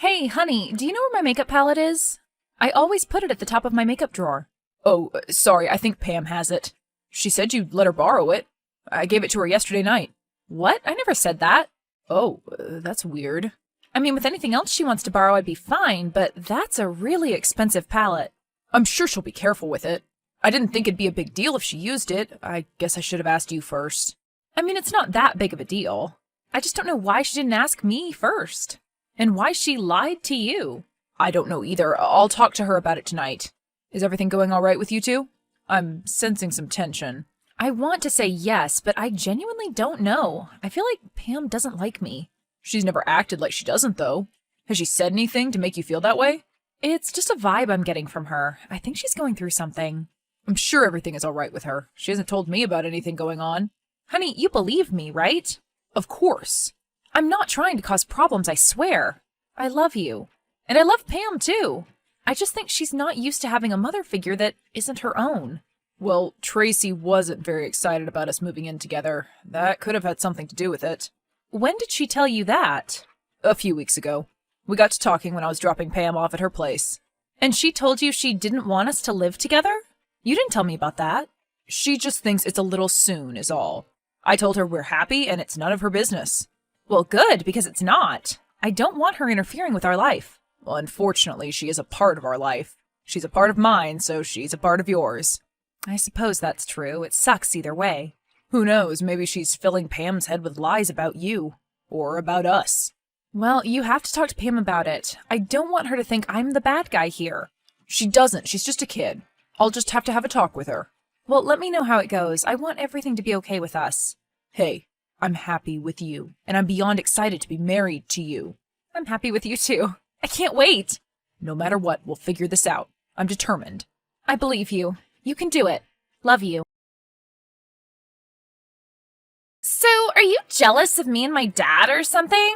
Hey, honey, do you know where my makeup palette is? I always put it at the top of my makeup drawer. Oh, sorry, I think Pam has it. She said you'd let her borrow it. I gave it to her yesterday night. What? I never said that. Oh, that's weird. I mean, with anything else she wants to borrow, I'd be fine, but that's a really expensive palette. I'm sure she'll be careful with it. I didn't think it'd be a big deal if she used it. I guess I should have asked you first. I mean, it's not that big of a deal. I just don't know why she didn't ask me first. And why she lied to you. I don't know either. I'll talk to her about it tonight. Is everything going all right with you two? I'm sensing some tension. I want to say yes, but I genuinely don't know. I feel like Pam doesn't like me. She's never acted like she doesn't, though. Has she said anything to make you feel that way? It's just a vibe I'm getting from her. I think she's going through something. I'm sure everything is all right with her. She hasn't told me about anything going on. Honey, you believe me, right? Of course. I'm not trying to cause problems, I swear. I love you. And I love Pam, too. I just think she's not used to having a mother figure that isn't her own. Well, Tracy wasn't very excited about us moving in together. That could have had something to do with it. When did she tell you that? A few weeks ago. We got to talking when I was dropping Pam off at her place. And she told you she didn't want us to live together? You didn't tell me about that. She just thinks it's a little soon, is all. I told her we're happy and it's none of her business. Well, good, because it's not. I don't want her interfering with our life. Well, unfortunately, she is a part of our life. She's a part of mine, so she's a part of yours. I suppose that's true. It sucks either way. Who knows, maybe she's filling Pam's head with lies about you. Or about us. Well, you have to talk to Pam about it. I don't want her to think I'm the bad guy here. She doesn't. She's just a kid. I'll just have to have a talk with her. Well, let me know how it goes. I want everything to be okay with us. Hey, I'm happy with you, and I'm beyond excited to be married to you. I'm happy with you too. I can't wait. No matter what, we'll figure this out. I'm determined. I believe you. You can do it. Love you. So, are you jealous of me and my dad or something?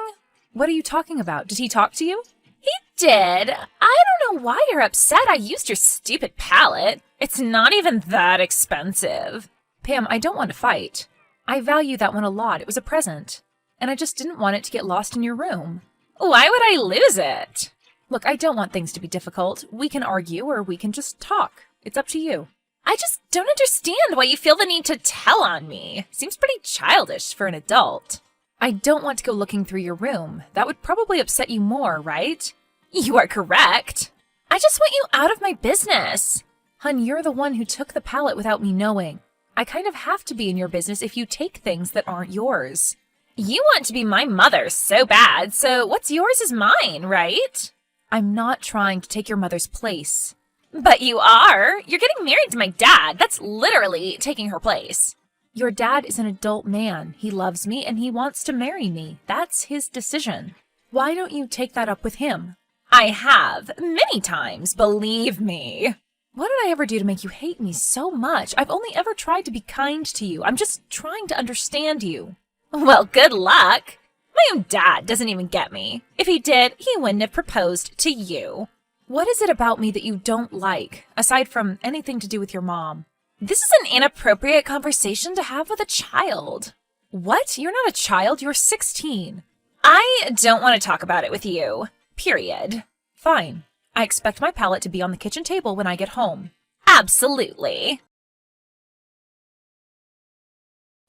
What are you talking about? Did he talk to you? He did. I don't know why you're upset I used your stupid palette. It's not even that expensive. Pam, I don't want to fight. I value that one a lot. It was a present. And I just didn't want it to get lost in your room. Why would I lose it? Look, I don't want things to be difficult. We can argue or we can just talk. It's up to you. I just don't understand why you feel the need to tell on me. Seems pretty childish for an adult. I don't want to go looking through your room. That would probably upset you more, right? You are correct. I just want you out of my business. Hun, you're the one who took the palette without me knowing. I kind of have to be in your business if you take things that aren't yours. You want to be my mother so bad, so what's yours is mine, right? I'm not trying to take your mother's place. But you are. You're getting married to my dad. That's literally taking her place. Your dad is an adult man. He loves me and he wants to marry me. That's his decision. Why don't you take that up with him? I have, many times, believe me. What did I ever do to make you hate me so much? I've only ever tried to be kind to you. I'm just trying to understand you. Well, good luck. My own dad doesn't even get me. If he did, he wouldn't have proposed to you. What is it about me that you don't like, aside from anything to do with your mom? This is an inappropriate conversation to have with a child. What? You're not a child, you're 16. I don't want to talk about it with you. Period. Fine. I expect my palette to be on the kitchen table when I get home. Absolutely.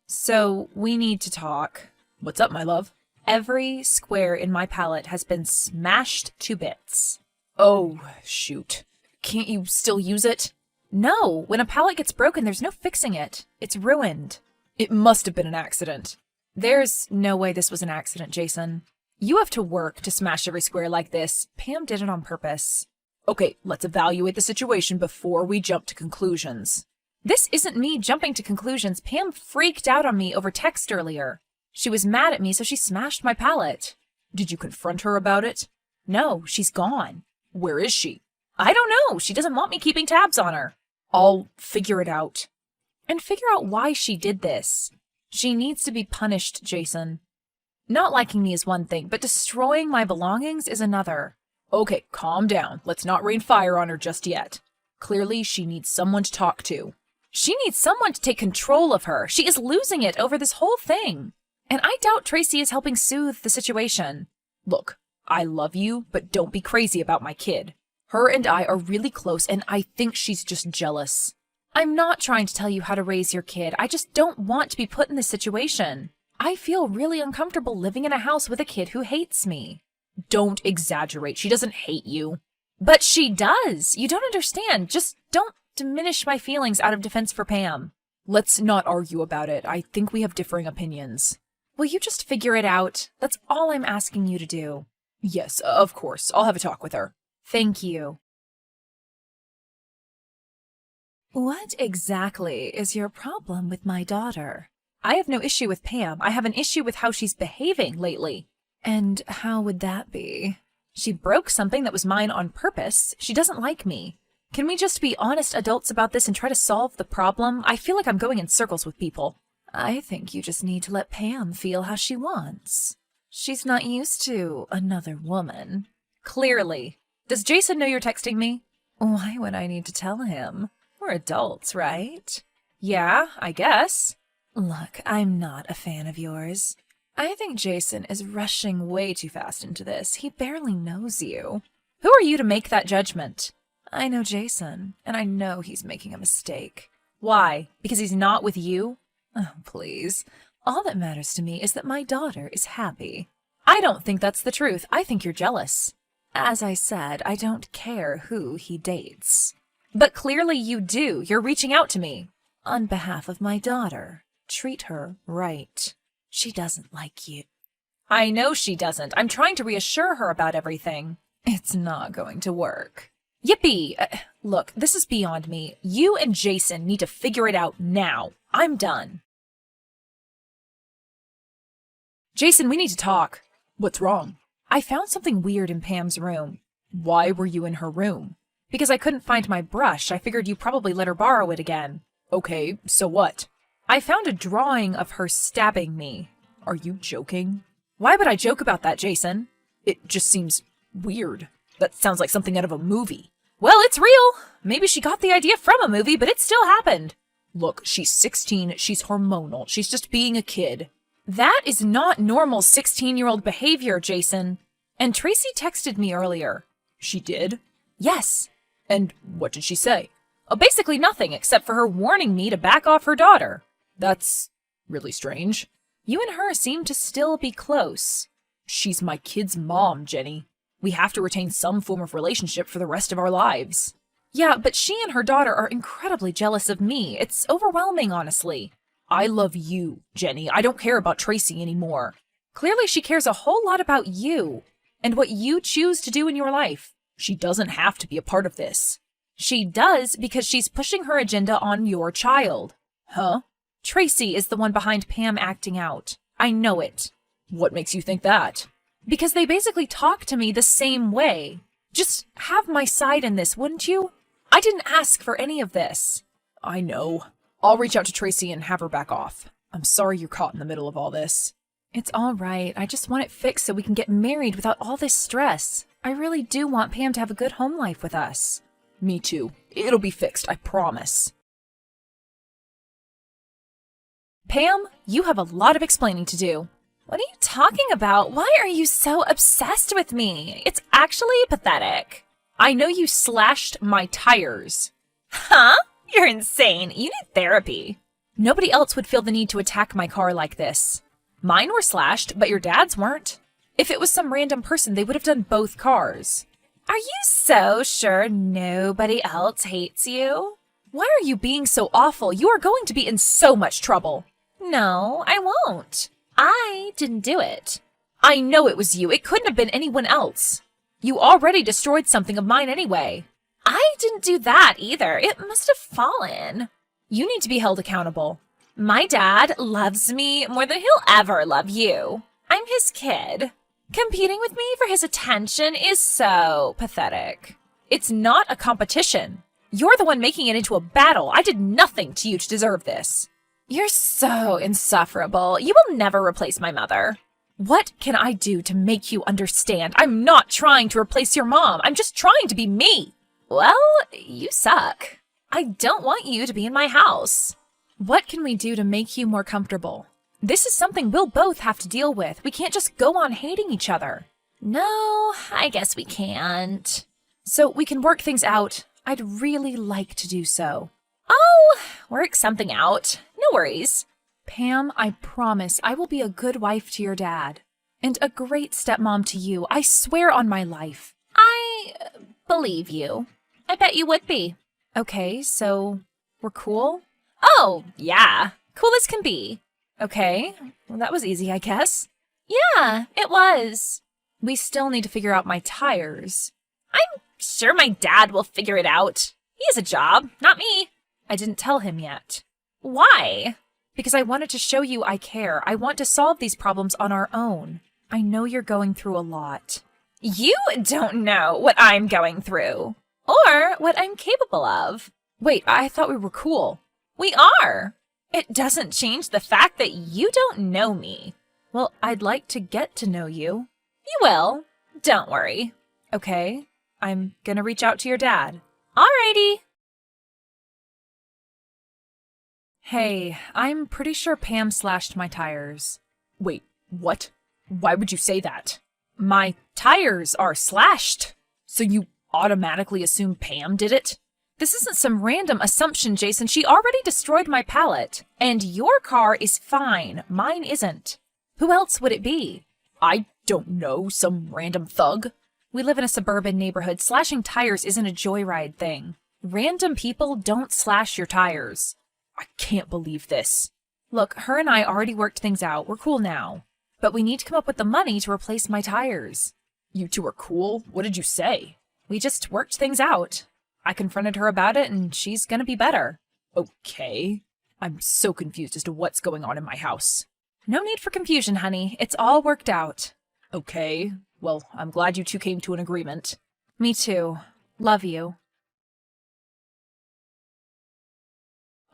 So, we need to talk. What's up, my love? Every square in my palette has been smashed to bits. Oh, shoot. Can't you still use it? No, when a palette gets broken, there's no fixing it. It's ruined. It must have been an accident. There's no way this was an accident, Jason. You have to work to smash every square like this. Pam did it on purpose. Okay, let's evaluate the situation before we jump to conclusions. This isn't me jumping to conclusions. Pam freaked out on me over text earlier. She was mad at me, so she smashed my palette. Did you confront her about it? No, she's gone. Where is she? I don't know. She doesn't want me keeping tabs on her. I'll figure it out. And figure out why she did this. She needs to be punished, Jason. Not liking me is one thing, but destroying my belongings is another. Okay, calm down. Let's not rain fire on her just yet. Clearly, she needs someone to talk to. She needs someone to take control of her. She is losing it over this whole thing. And I doubt Tracy is helping soothe the situation. Look, I love you, but don't be crazy about my kid. Her and I are really close, and I think she's just jealous. I'm not trying to tell you how to raise your kid. I just don't want to be put in this situation. I feel really uncomfortable living in a house with a kid who hates me. Don't exaggerate. She doesn't hate you. But she does. You don't understand. Just don't diminish my feelings out of defense for Pam. Let's not argue about it. I think we have differing opinions. Will you just figure it out? That's all I'm asking you to do. Yes, of course. I'll have a talk with her. Thank you. What exactly is your problem with my daughter? I have no issue with Pam. I have an issue with how she's behaving lately. And how would that be? She broke something that was mine on purpose. She doesn't like me. Can we just be honest adults about this and try to solve the problem? I feel like I'm going in circles with people. I think you just need to let Pam feel how she wants. She's not used to another woman. Clearly. Does Jason know you're texting me? Why would I need to tell him? We're adults, right? Yeah, I guess. Look, I'm not a fan of yours. I think Jason is rushing way too fast into this. He barely knows you. Who are you to make that judgment? I know Jason, and I know he's making a mistake. Why? Because he's not with you? Oh, please. All that matters to me is that my daughter is happy. I don't think that's the truth. I think you're jealous. As I said, I don't care who he dates. But clearly you do. You're reaching out to me. On behalf of my daughter, treat her right. She doesn't like you. I know she doesn't. I'm trying to reassure her about everything. It's not going to work. Yippee! Look, this is beyond me. You and Jason need to figure it out now. I'm done. Jason, we need to talk. What's wrong? I found something weird in Pam's room. Why were you in her room? Because I couldn't find my brush. I figured you probably let her borrow it again. Okay, so what? I found a drawing of her stabbing me. Are you joking? Why would I joke about that, Jason? It just seems weird. That sounds like something out of a movie. Well, it's real. Maybe she got the idea from a movie, but it still happened. Look, she's 16, she's hormonal, she's just being a kid. That is not normal 16-year-old behavior, Jason. And Tracy texted me earlier. She did? Yes. And what did she say? Oh, basically nothing, except for her warning me to back off her daughter. That's really strange. You and her seem to still be close. She's my kid's mom, Jenny. We have to retain some form of relationship for the rest of our lives. Yeah, but she and her daughter are incredibly jealous of me. It's overwhelming, honestly. I love you, Jenny. I don't care about Tracy anymore. Clearly she cares a whole lot about you and what you choose to do in your life. She doesn't have to be a part of this. She does because she's pushing her agenda on your child. Huh? Tracy is the one behind Pam acting out. I know it. What makes you think that? Because they basically talk to me the same way. Just have my side in this, wouldn't you? I didn't ask for any of this. I know. I'll reach out to Tracy and have her back off. I'm sorry you're caught in the middle of all this. It's all right. I just want it fixed so we can get married without all this stress. I really do want Pam to have a good home life with us. Me too. It'll be fixed, I promise. Pam, you have a lot of explaining to do. What are you talking about? Why are you so obsessed with me? It's actually pathetic. I know you slashed my tires. Huh? You're insane. You need therapy. Nobody else would feel the need to attack my car like this. Mine were slashed, but your dad's weren't. If it was some random person, they would have done both cars. Are you so sure nobody else hates you? Why are you being so awful? You are going to be in so much trouble. No, I won't. I didn't do it. I know it was you. It couldn't have been anyone else. You already destroyed something of mine anyway. I didn't do that either. It must have fallen. You need to be held accountable. My dad loves me more than he'll ever love you. I'm his kid. Competing with me for his attention is so pathetic. It's not a competition. You're the one making it into a battle. I did nothing to you to deserve this. You're so insufferable. You will never replace my mother. What can I do to make you understand? I'm not trying to replace your mom. I'm just trying to be me. Well, you suck. I don't want you to be in my house. What can we do to make you more comfortable? This is something we'll both have to deal with. We can't just go on hating each other. No, I guess we can't. So we can work things out. I'd really like to do so. Oh, work something out. No worries. Pam, I promise I will be a good wife to your dad. And a great stepmom to you. I swear on my life. I believe you. I bet you would be. Okay, so we're cool? Oh, yeah. Cool as can be. Okay, well that was easy, I guess. Yeah, it was. We still need to figure out my tires. I'm sure my dad will figure it out. He has a job, not me. I didn't tell him yet. Why? Because I wanted to show you I care. I want to solve these problems on our own. I know you're going through a lot. You don't know what I'm going through. Or what I'm capable of. Wait, I thought we were cool. We are. It doesn't change the fact that you don't know me. Well, I'd like to get to know you. You will. Don't worry. Okay, I'm gonna reach out to your dad. Alrighty. Hey, I'm pretty sure Pam slashed my tires. Wait, what? Why would you say that? My tires are slashed. So you automatically assume Pam did it? This isn't some random assumption, Jason. She already destroyed my pallet. And your car is fine. Mine isn't. Who else would it be? I don't know, some random thug? We live in a suburban neighborhood. Slashing tires isn't a joyride thing. Random people don't slash your tires. I can't believe this. Look, her and I already worked things out. We're cool now. But we need to come up with the money to replace my tires. You two are cool? What did you say? We just worked things out. I confronted her about it, and she's gonna be better. Okay. I'm so confused as to what's going on in my house. No need for confusion, honey. It's all worked out. Okay. Well, I'm glad you two came to an agreement. Me too. Love you.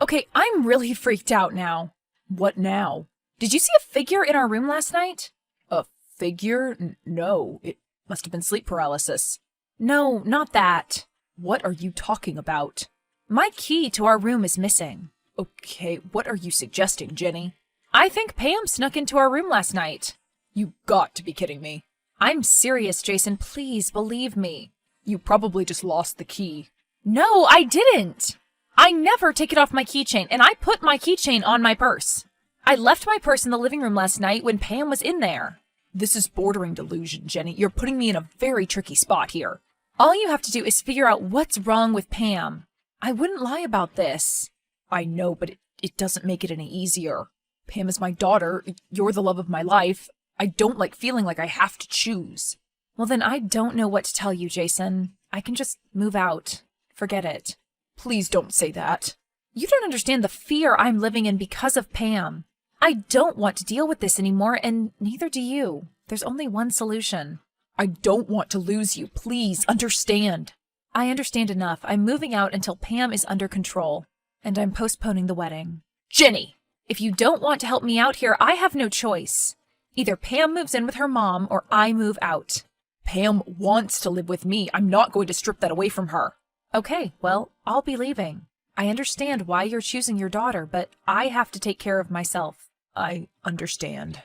Okay, I'm really freaked out now. What now? Did you see a figure in our room last night? A figure? No. It must have been sleep paralysis. No, not that. What are you talking about? My key to our room is missing. Okay, what are you suggesting, Jenny? I think Pam snuck into our room last night. You got to be kidding me. I'm serious, Jason. Please believe me. You probably just lost the key. No, I didn't. I never take it off my keychain, and I put my keychain on my purse. I left my purse in the living room last night when Pam was in there. This is bordering delusion, Jenny. You're putting me in a very tricky spot here. All you have to do is figure out what's wrong with Pam. I wouldn't lie about this. I know, but it doesn't make it any easier. Pam is my daughter. You're the love of my life. I don't like feeling like I have to choose. Well, then I don't know what to tell you, Jason. I can just move out. Forget it. Please don't say that. You don't understand the fear I'm living in because of Pam. I don't want to deal with this anymore, and neither do you. There's only one solution. I don't want to lose you. Please understand. I understand enough. I'm moving out until Pam is under control, and I'm postponing the wedding. Jenny! If you don't want to help me out here, I have no choice. Either Pam moves in with her mom, or I move out. Pam wants to live with me. I'm not going to strip that away from her. Okay, well, I'll be leaving. I understand why you're choosing your daughter, but I have to take care of myself. I understand.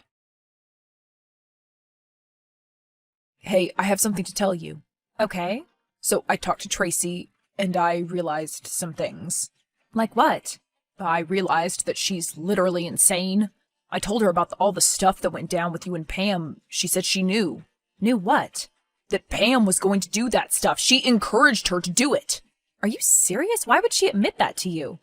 Hey, I have something to tell you. Okay. So I talked to Tracy, and I realized some things. Like what? I realized that she's literally insane. I told her about all the stuff that went down with you and Pam. She said she knew. Knew what? That Pam was going to do that stuff. She encouraged her to do it. Are you serious? Why would she admit that to you?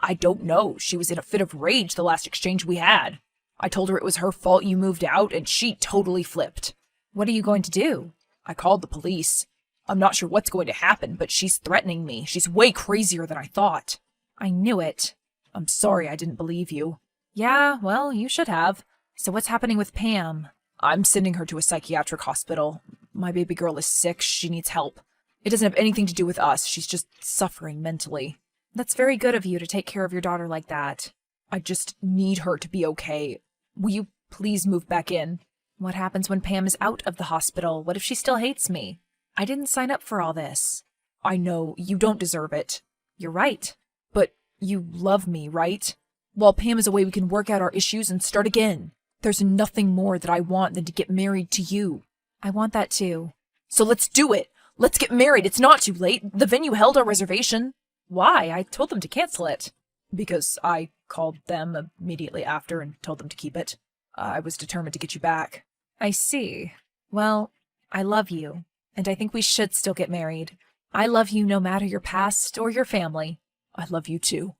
I don't know. She was in a fit of rage the last exchange we had. I told her it was her fault you moved out, and she totally flipped. What are you going to do? I called the police. I'm not sure what's going to happen, but she's threatening me. She's way crazier than I thought. I knew it. I'm sorry I didn't believe you. Yeah, well, you should have. So what's happening with Pam? I'm sending her to a psychiatric hospital. My baby girl is sick. She needs help. It doesn't have anything to do with us. She's just suffering mentally. That's very good of you to take care of your daughter like that. I just need her to be okay. Will you please move back in? What happens when Pam is out of the hospital? What if she still hates me? I didn't sign up for all this. I know, you don't deserve it. You're right. But you love me, right? While Pam is away, we can work out our issues and start again. There's nothing more that I want than to get married to you. I want that too. So let's do it. Let's get married. It's not too late. The venue held our reservation. Why? I told them to cancel it. Because I called them immediately after and told them to keep it. I was determined to get you back. I see. Well, I love you, and I think we should still get married. I love you no matter your past or your family. I love you too.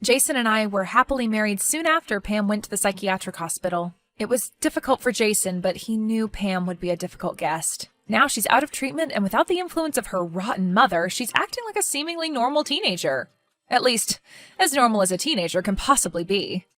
Jason and I were happily married soon after Pam went to the psychiatric hospital. It was difficult for Jason, but he knew Pam would be a difficult guest. Now she's out of treatment, and without the influence of her rotten mother, she's acting like a seemingly normal teenager. At least, as normal as a teenager can possibly be.